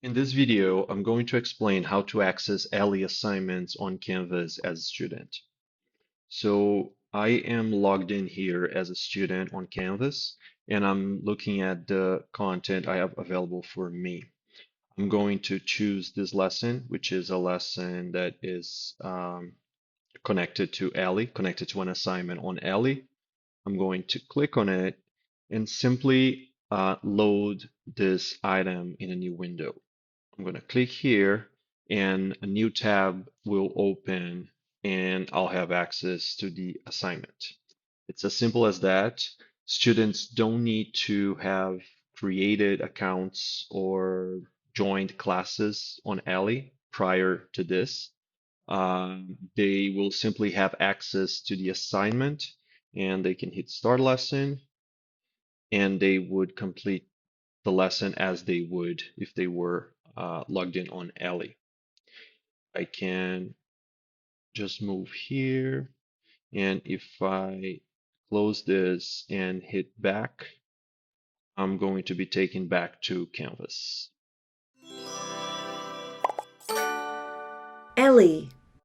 In this video, I'm going to explain how to access Ellii assignments on Canvas as a student. So I am logged in here as a student on Canvas, and I'm looking at the content I have available for me. I'm going to choose this lesson, which is a lesson that is connected to Ellii, connected to an assignment on Ellii. I'm going to click on it and simply load this item in a new window. I'm going to click here and a new tab will open and I'll have access to the assignment. It's as simple as that. Students don't need to have created accounts or joined classes on Ellii prior to this. They will simply have access to the assignment and they can hit start lesson and they would complete the lesson as they would if they were logged in on Ellii. I can just move here, and if I close this and hit back, I'm going to be taken back to Canvas. Ellii,